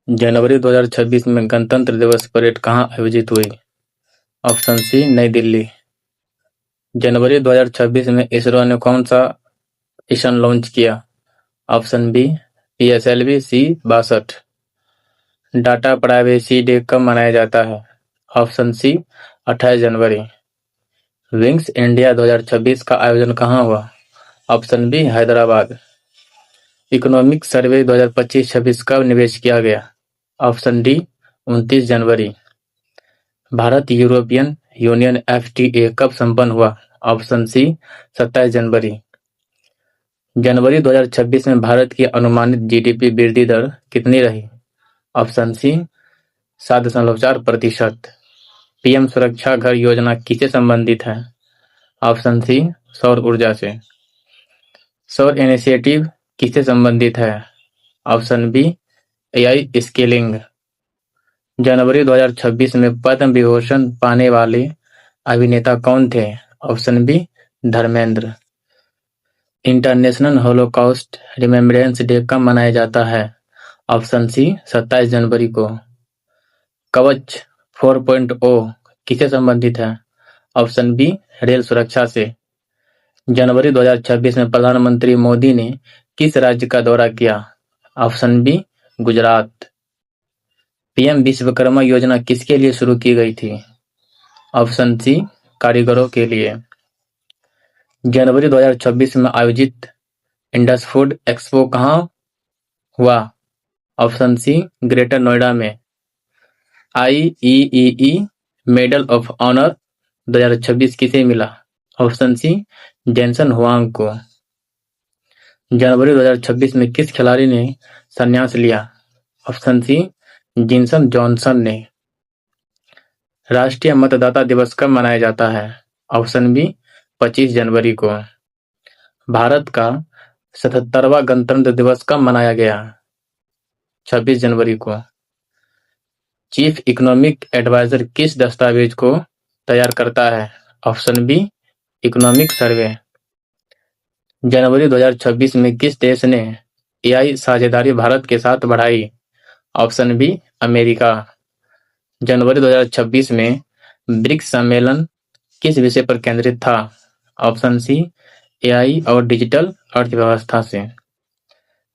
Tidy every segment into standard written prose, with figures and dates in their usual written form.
जनवरी 2026 में गणतंत्र दिवस परेड कहाँ आयोजित हुई? ऑप्शन सी, नई दिल्ली। जनवरी 2026 में इसरो ने कौन सा मिशन लॉन्च किया? Option B, PSLV C-62। Data privacy day कब मनाया जाता है? ऑप्शन सी, 28 जनवरी। विंग्स इंडिया 2026 का आयोजन कहाँ हुआ? Option B, Hyderabad. Economic survey 2025-26 कब निवेश किया गया? ऑप्शन डी, 29 जनवरी। भारत यूरोपियन यूनियन FTA कब संपन्न हुआ? ऑप्शन सी, 27 जनवरी। जनवरी 2026 में भारत की अनुमानित GDP वृद्धि दर कितनी रही? Option C, 7.4%। PM सुरक्षा घर योजना किससे संबंधित है? ऑप्शन सी, सौर ऊर्जा से। सौर इनिशिएटिव किससे संबंधित है? Option B, AI skilling. जनवरी 2026 में पद्म विभूषण पाने वाले अभिनेता कौन थे? Option B, Dharmendra. International holocaust remembrance day कब मनाया जाता है? ऑप्शन सी, 27 जनवरी को। कवच 4.0 किससे संबंधित है? ऑप्शन बी, रेल सुरक्षा से। जनवरी 2026 में प्रधानमंत्री मोदी ने किस राज्य का दौरा किया? Option B, Gujarat. PM Vishwakarma योजना किसके लिए शुरू की गई थी? ऑप्शन सी, कारीगरों के लिए। जनवरी 2026 में आयोजित इंडस फूड एक्सपो कहाँ हुआ? ऑप्शन सी, ग्रेटर नोएडा में। IEEE मेडल ऑफ ऑनर 2026 किसे मिला? ऑप्शन सी, जेनसन हुआंग को। जनवरी 2026 में किस खिलाड़ी ने संन्यास लिया? ऑप्शन सी, जिनसन जॉनसन ने। राष्ट्रीय मतदाता दिवस कब मनाया जाता है? ऑप्शन बी, 25 जनवरी को। भारत का 77वां गणतंत्र दिवस कब मनाया गया? 26 जनवरी को। चीफ इकोनॉमिक एडवाइजर किस दस्तावेज को तैयार करता है? Option B, economic survey. जनवरी 2026 में किस देश ने AI साझेदारी भारत के साथ बढ़ाई? Option B, America. जनवरी 2026 में ब्रिक्स सम्मेलन किस विषय पर केंद्रित था? ऑप्शन सी, AI और डिजिटल अर्थव्यवस्था से।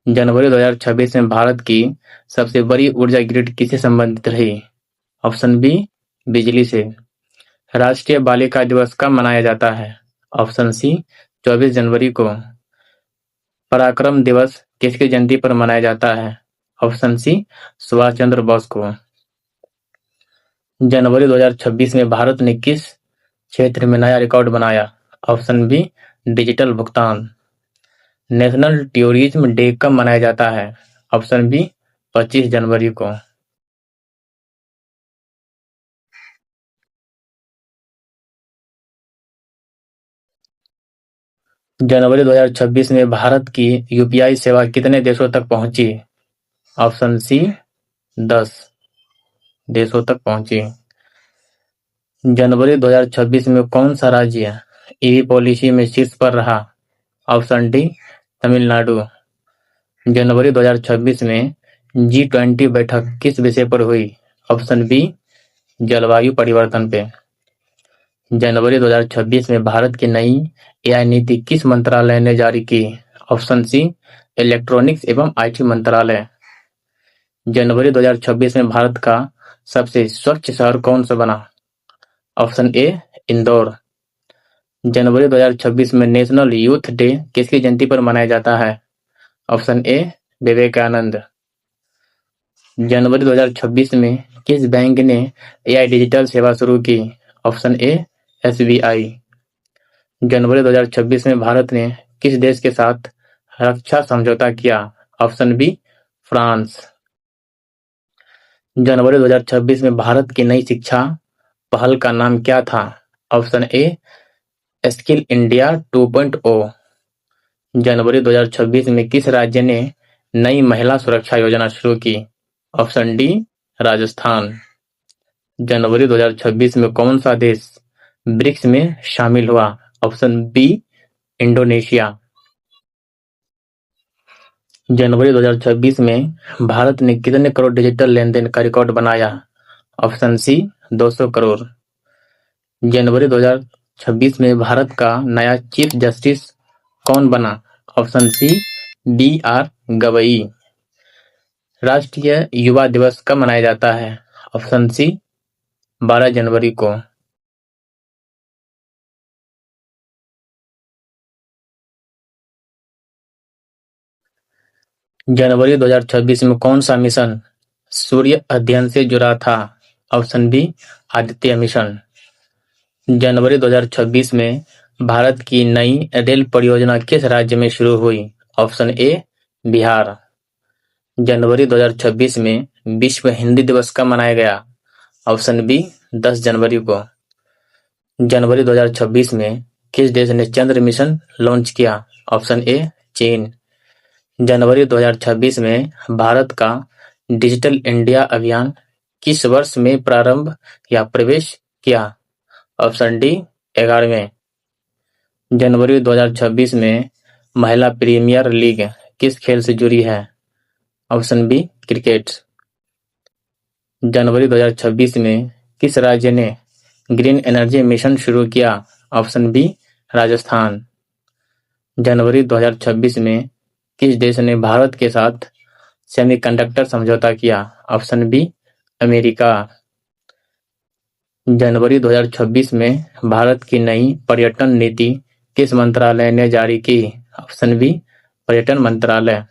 जनवरी 2026 में भारत की सबसे बड़ी ऊर्जा ग्रिड किससे संबंधित रही? ऑप्शन बी, बिजली से। राष्ट्रीय बालिका दिवस कब मनाया जाता है? ऑप्शन सी, 24 जनवरी को। पराक्रम दिवस किसकी जयंती पर मनाया जाता है? ऑप्शन सी, सुभाष चंद्र बोस को। जनवरी 2026 में भारत ने किस क्षेत्र में नया रिकॉर्ड बनाया? ऑप्शन बी, डिजिटल भुगतान। नेशनल टूरिज्म डे कब मनाया जाता है? ऑप्शन बी, 25 जनवरी को। जनवरी 2026 में भारत की UPI सेवा कितने देशों तक पहुंची? ऑप्शन सी, 10 देशों तक पहुंची। जनवरी 2026 में कौन सा राज्य EV पॉलिसी में शीर्ष पर रहा? Option D, Tamil Nadu. जनवरी 2026 में G20 बैठक किस विषय पर हुई? ऑप्शन बी, जलवायु परिवर्तन पे। जनवरी 2026 में भारत की नई AI नीति किस मंत्रालय ने जारी की? ऑप्शन सी, इलेक्ट्रॉनिक्स एवं IT मंत्रालय। जनवरी 2026 में भारत का सबसे स्वच्छ शहर कौन सा बना? Option A, Indore. जनवरी 2026 में नेशनल यूथ डे किसकी जयंती पर मनाया जाता है? Option A, Vivekananda. जनवरी 2026 में किस बैंक ने AI डिजिटल सेवा शुरू की? Option A, SBI। जनवरी 2026 में भारत ने किस देश के साथ रक्षा समझौता किया? Option B, France. जनवरी 2026 में भारत की नई शिक्षा पहल का नाम क्या था? Option A, skill India 2.0। जनवरी 2026 में किस राज्य ने नई महिला सुरक्षा योजना शुरू की? Option D, Rajasthan. जनवरी 2026 में कौन सा देश ब्रिक्स में शामिल हुआ? Option B, Indonesia. जनवरी 2026 में भारत ने कितने करोड़ डिजिटल लेन-देन का रिकॉर्ड बनाया? Option C 200 crore. जनवरी 2026 में भारत का नया चीफ जस्टिस कौन बना? Option C B R. गवई। राष्ट्रीय युवा दिवस कब मनाया जाता है? ऑप्शन सी 12 जनवरी को। जनवरी 2026 में कौन सा मिशन सूर्य अध्ययन से जुड़ा था? Option B Aditya mission. जनवरी 2026 में भारत की नई रेल परियोजना किस राज्य में शुरू हुई? Option A Bihar. जनवरी 2026 में विश्व हिंदी दिवस कब मनाया गया? ऑप्शन बी 10 जनवरी को। जनवरी 2026 में किस देश ने चंद्र मिशन लॉन्च किया? ऑप्शन ए चीन। जनवरी 2026 में भारत का डिजिटल इंडिया अभियान किस वर्ष में प्रारंभ या प्रवेश किया? Option D 11वें। जनवरी 2026 में महिला प्रीमियर लीग किस खेल से जुड़ी है? Option B cricket. जनवरी 2026 में किस राज्य ने ग्रीन एनर्जी मिशन शुरू किया? Option B Rajasthan. जनवरी 2026 में किस देश ने भारत के साथ सेमीकंडक्टर समझौता किया? Option B America. जनवरी 2026 में भारत की नई पर्यटन नीति किस मंत्रालय ने जारी की? ऑप्शन बी पर्यटन मंत्रालय।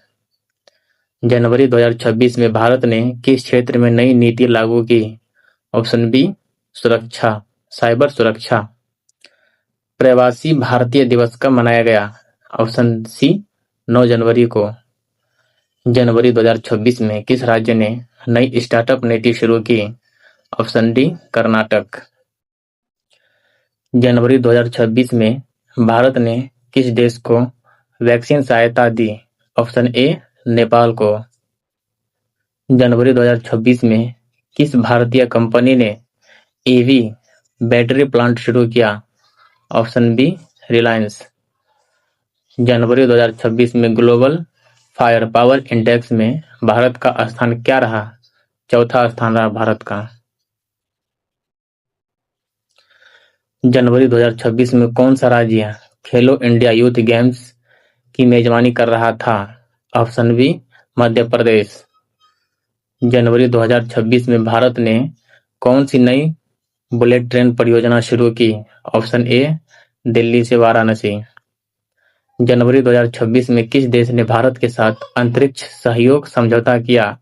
जनवरी 2026 में भारत ने किस क्षेत्र में नई नीति लागू की? ऑप्शन बी सुरक्षा, साइबर सुरक्षा। प्रवासी भारतीय दिवस कब मनाया गया? ऑप्शन सी 9 जनवरी को। जनवरी 2026 में किस राज्य ने नई स्टार्टअप नीति शुरू की? Option D Karnataka. जनवरी 2026 में भारत ने किस देश को वैक्सीन सहायता दी? ऑप्शन ए नेपाल को। जनवरी 2026 में किस भारतीय कंपनी ने ईवी बैटरी प्लांट शुरू किया? Option B Reliance. जनवरी 2026 में ग्लोबल फायर पावर इंडेक्स में भारत का स्थान क्या रहा? चौथा स्थान रहा भारत का। जनवरी 2026 में कौन सा राज्य खेलो इंडिया यूथ गेम्स की मेजबानी कर रहा था? Option B Madhya Pradesh. जनवरी 2026 में भारत ने कौन सी नई बुलेट ट्रेन परियोजना शुरू की? ऑप्शन ए दिल्ली से वाराणसी। जनवरी 2026 में किस देश ने भारत के साथ अंतरिक्ष सहयोग समझौता किया?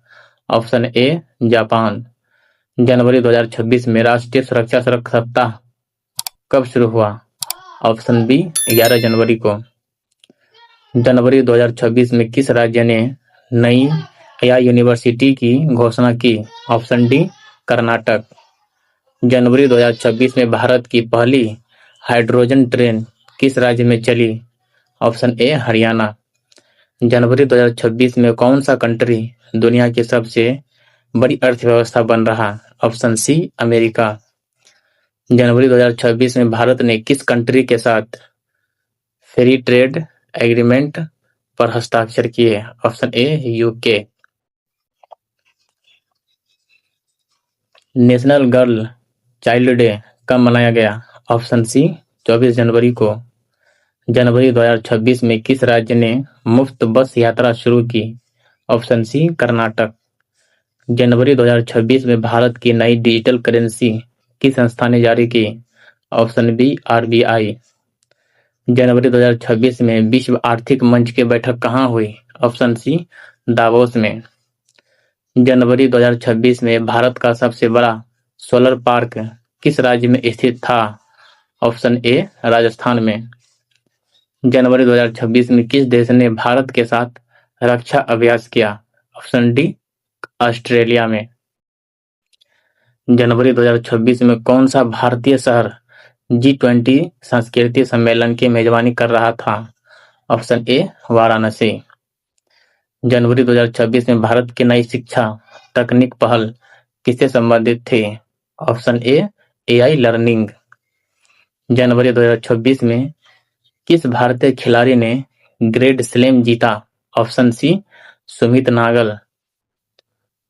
Option A Japan. जनवरी 2026 में राष्ट्रीय सुरक्षा सप्ताह कब शुरू हुआ? ऑप्शन बी 11 जनवरी को। जनवरी 2026 में किस राज्य ने नई एआई यूनिवर्सिटी की घोषणा की? Option D Karnataka. जनवरी 2026 में भारत की पहली हाइड्रोजन ट्रेन किस राज्य में चली? Option A Haryana. जनवरी 2026 में कौन सा कंट्री दुनिया की सबसे बड़ी अर्थव्यवस्था बन रहा? Option C America. जनवरी 2026 में भारत ने किस कंट्री के साथ फ्री ट्रेड एग्रीमेंट पर हस्ताक्षर किए? Option A UK. National girl child day कब मनाया गया? ऑप्शन सी 24 जनवरी को। जनवरी 2026 में किस राज्य ने मुफ्त बस यात्रा शुरू की? Option C Karnataka. जनवरी 2026 में भारत की नई डिजिटल करेंसी किस संस्था ने जारी की? Option B RBI. जनवरी 2026 में विश्व आर्थिक मंच की बैठक कहाँ हुई? ऑप्शन सी दावोस में। जनवरी 2026 में भारत का सबसे बड़ा सोलर पार्क किस राज्य में स्थित था? ऑप्शन ए राजस्थान में। जनवरी 2026 में किस देश ने भारत के साथ रक्षा अभ्यास किया? ऑप्शन डी ऑस्ट्रेलिया में। जनवरी 2026 में कौन सा भारतीय शहर G20 सांस्कृतिक सम्मेलन की मेजबानी कर रहा था? Option A Varanasi. जनवरी 2026 में भारत की नई शिक्षा तकनीक पहल किससे संबंधित थी? Option A AI learning. जनवरी 2026 में किस भारतीय खिलाड़ी ने ग्रैंड स्लैम जीता? Option C Sumit Nagal.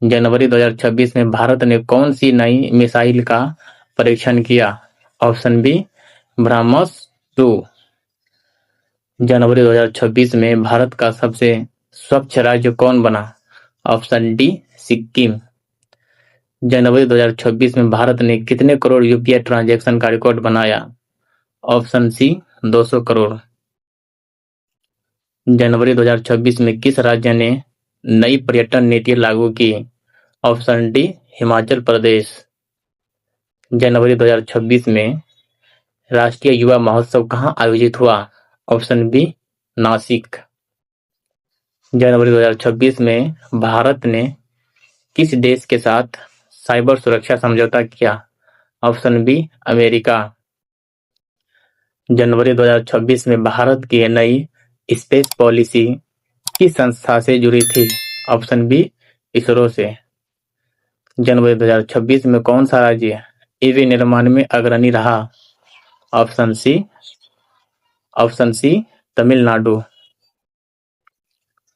जनवरी 2026 में भारत ने कौन सी नई मिसाइल का परीक्षण किया? Option B BrahMos 2। जनवरी 2026 में भारत का सबसे स्वच्छ राज्य कौन बना? Option D Sikkim. जनवरी 2026 में भारत ने कितने करोड़ यूपीआई ट्रांजैक्शन का रिकॉर्ड बनाया? Option C 200 crore. जनवरी 2026 में किस राज्य ने नई पर्यटन नीति लागू की? Option D Himachal Pradesh. जनवरी 2026 में राष्ट्रीय युवा महोत्सव कहाँ आयोजित हुआ? Option B Nashik. जनवरी 2026 में भारत ने किस देश के साथ साइबर सुरक्षा समझौता किया? Option B America. जनवरी 2026 में भारत की नई स्पेस पॉलिसी किस संस्था से जुड़ी थी? ऑप्शन बी इसरो से। जनवरी 2026 में कौन सा राज्य ईवी निर्माण में अग्रणी रहा? Option C Tamil Nadu.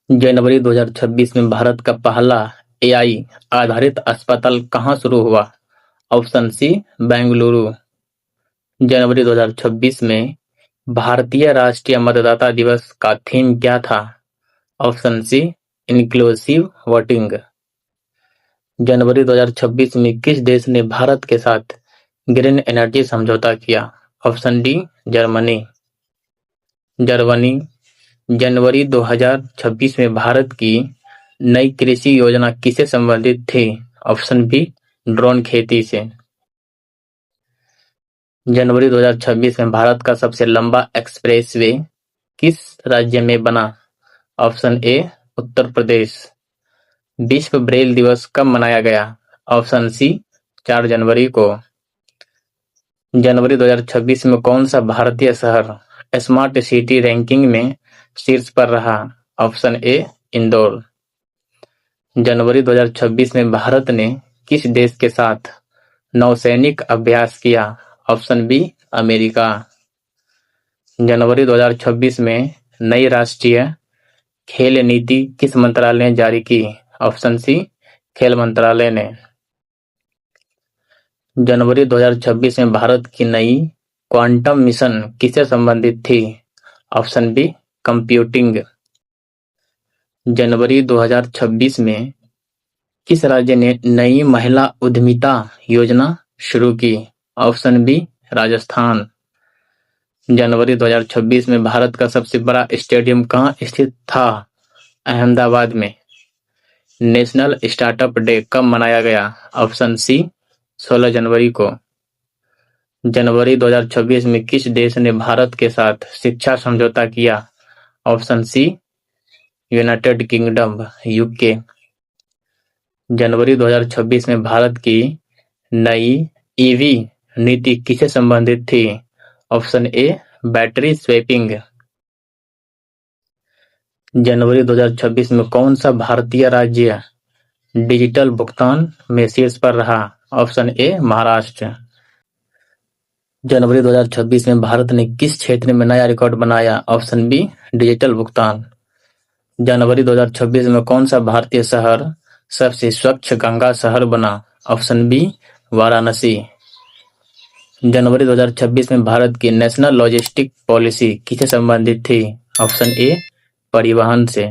जनवरी 2026 में भारत का पहला एआई आधारित अस्पताल कहाँ शुरू हुआ? Option C Bengaluru. जनवरी 2026 में भारतीय राष्ट्रीय मतदाता दिवस का थीम क्या था? Option C inclusive voting. जनवरी 2026 में किस देश ने भारत के साथ ग्रीन एनर्जी समझौता किया? Option D Germany. जनवरी 2026 में भारत की नई कृषि योजना किससे संबंधित थी? ऑप्शन बी ड्रोन खेती से। जनवरी 2026 में भारत का सबसे लंबा एक्सप्रेसवे किस राज्य में बना? Option A Uttar Pradesh. विश्व ब्रेल दिवस कब मनाया गया? ऑप्शन सी 4 जनवरी को। जनवरी 2026 में कौन सा भारतीय शहर स्मार्ट सिटी रैंकिंग में शीर्ष पर रहा? Option A Indore. जनवरी 2026 में भारत ने किस देश के साथ नौसैनिक अभ्यास किया? Option B America. जनवरी 2026 में नई राष्ट्रीय खेल नीति किस मंत्रालय ने जारी की? ऑप्शन सी खेल मंत्रालय ने। जनवरी 2026 में भारत की नई क्वांटम मिशन किससे संबंधित थी? Option B computing. जनवरी 2026 में किस राज्य ने नई महिला उद्यमिता योजना शुरू की? Option B Rajasthan. जनवरी 2026 में भारत का सबसे बड़ा स्टेडियम कहाँ स्थित था? अहमदाबाद में। नेशनल स्टार्टअप डे कब मनाया गया? ऑप्शन सी 16 जनवरी को। जनवरी 2026 में किस देश ने भारत के साथ शिक्षा समझौता किया? Option C United Kingdom UK. जनवरी 2026 में भारत की नई ईवी नीति किससे संबंधित थी? Option A battery swapping. जनवरी 2026 में कौन सा भारतीय राज्य डिजिटल भुगतान में शीर्ष पर रहा? Option A Maharashtra. जनवरी 2026 में भारत ने किस क्षेत्र में नया रिकॉर्ड बनाया? ऑप्शन बी डिजिटल भुगतान। जनवरी 2026 में कौन सा भारतीय शहर सबसे स्वच्छ गंगा शहर बना? Option B Varanasi. जनवरी 2026 में भारत की नेशनल लॉजिस्टिक पॉलिसी किससे संबंधित थी? ऑप्शन ए परिवहन से।